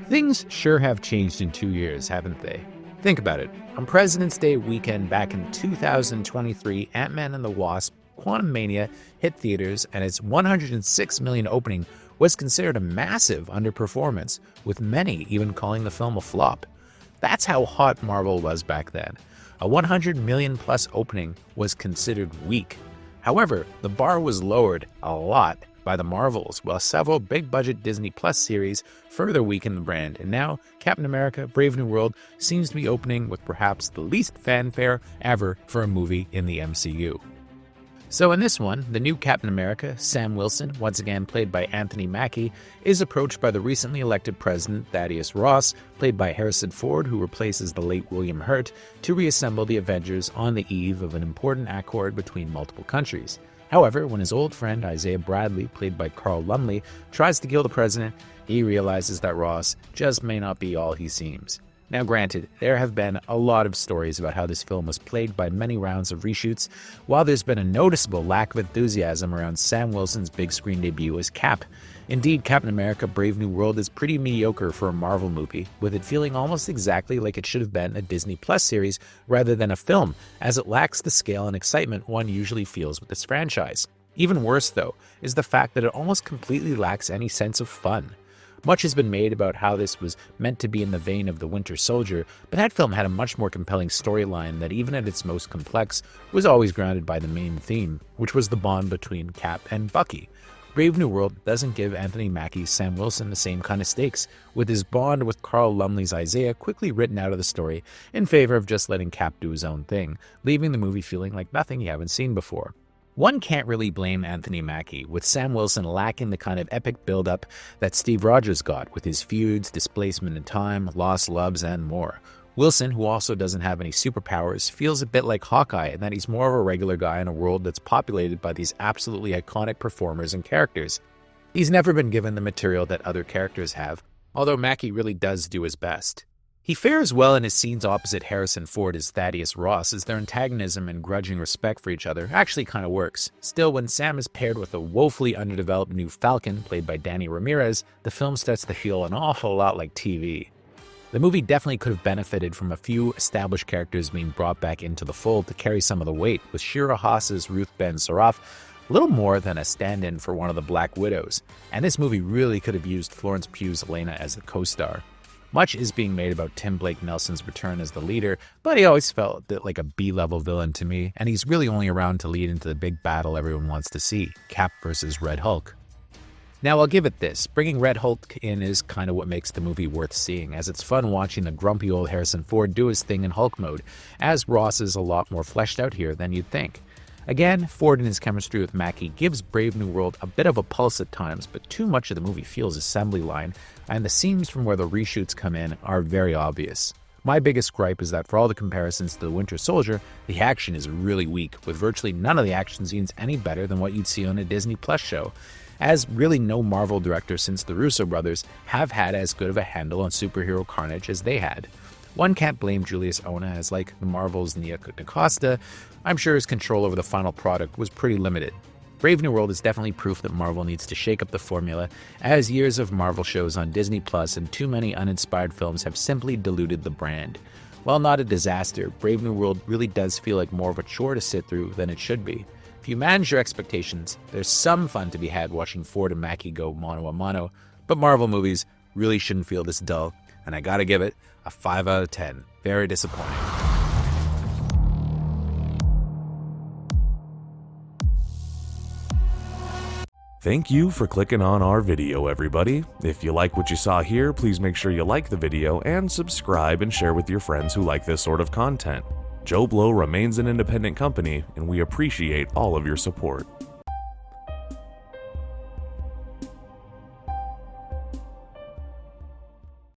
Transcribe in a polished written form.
Things sure have changed in 2 years, haven't they? Think about it. On President's Day weekend back in 2023, Ant-Man and the Wasp: Quantumania hit theaters, and its $106 million opening was considered a massive underperformance, with many even calling the film a flop. That's how hot Marvel was back then. A $100 million plus opening was considered weak. However, the bar was lowered a lot by the Marvels, while several big-budget Disney Plus series further weakened the brand, and now Captain America: Brave New World seems to be opening with perhaps the least fanfare ever for a movie in the MCU. So in this one, the new Captain America, Sam Wilson, once again played by Anthony Mackie, is approached by the recently elected president, Thaddeus Ross, played by Harrison Ford, who replaces the late William Hurt, to reassemble the Avengers on the eve of an important accord between multiple countries. However, when his old friend Isaiah Bradley, played by Carl Lumley, tries to kill the president, he realizes that Ross just may not be all he seems. Now granted, there have been a lot of stories about how this film was plagued by many rounds of reshoots, while there's been a noticeable lack of enthusiasm around Sam Wilson's big screen debut as Cap. Indeed, Captain America: Brave New World is pretty mediocre for a Marvel movie, with it feeling almost exactly like it should have been a Disney Plus series rather than a film, as it lacks the scale and excitement one usually feels with this franchise. Even worse, though, is the fact that it almost completely lacks any sense of fun. Much has been made about how this was meant to be in the vein of The Winter Soldier, but that film had a much more compelling storyline that, even at its most complex, was always grounded by the main theme, which was the bond between Cap and Bucky. Brave New World doesn't give Anthony Mackie's Sam Wilson the same kind of stakes, with his bond with Carl Lumley's Isaiah quickly written out of the story in favor of just letting Cap do his own thing, leaving the movie feeling like nothing you haven't seen before. One can't really blame Anthony Mackie, with Sam Wilson lacking the kind of epic build-up that Steve Rogers got with his feuds, displacement in time, lost loves, and more. Wilson, who also doesn't have any superpowers, feels a bit like Hawkeye in that he's more of a regular guy in a world that's populated by these absolutely iconic performers and characters. He's never been given the material that other characters have, although Mackie really does do his best. He fares well in his scenes opposite Harrison Ford as Thaddeus Ross, as their antagonism and grudging respect for each other actually kind of works. Still, when Sam is paired with a woefully underdeveloped new Falcon, played by Danny Ramirez, the film starts to feel an awful lot like TV. The movie definitely could have benefited from a few established characters being brought back into the fold to carry some of the weight, with Shira Haas's Ruth Ben Saraf little more than a stand-in for one of the Black Widows, and this movie really could have used Florence Pugh's Elena as a co-star. Much is being made about Tim Blake Nelson's return as the leader, but he always felt like a B-level villain to me, and he's really only around to lead into the big battle everyone wants to see, Cap versus Red Hulk. Now I'll give it this, bringing Red Hulk in is kind of what makes the movie worth seeing, as it's fun watching the grumpy old Harrison Ford do his thing in Hulk mode, as Ross is a lot more fleshed out here than you'd think. Again, Ford and his chemistry with Mackie gives Brave New World a bit of a pulse at times, but too much of the movie feels assembly line, and the seams from where the reshoots come in are very obvious. My biggest gripe is that for all the comparisons to The Winter Soldier, the action is really weak, with virtually none of the action scenes any better than what you'd see on a Disney Plus show, as really no Marvel director since the Russo brothers have had as good of a handle on superhero carnage as they had. One can't blame Julius Ona, as like the Marvel's Nia DaCosta, I'm sure his control over the final product was pretty limited. Brave New World is definitely proof that Marvel needs to shake up the formula, as years of Marvel shows on Disney Plus and too many uninspired films have simply diluted the brand. While not a disaster, Brave New World really does feel like more of a chore to sit through than it should be. If you manage your expectations, there's some fun to be had watching Ford and Mackie go mano a mano, but Marvel movies really shouldn't feel this dull, and I gotta give it a 5 out of 10. Very disappointing. Thank you for clicking on our video, everybody. If you like what you saw here, please make sure you like the video and subscribe and share with your friends who like this sort of content. JoBlo remains an independent company, and we appreciate all of your support.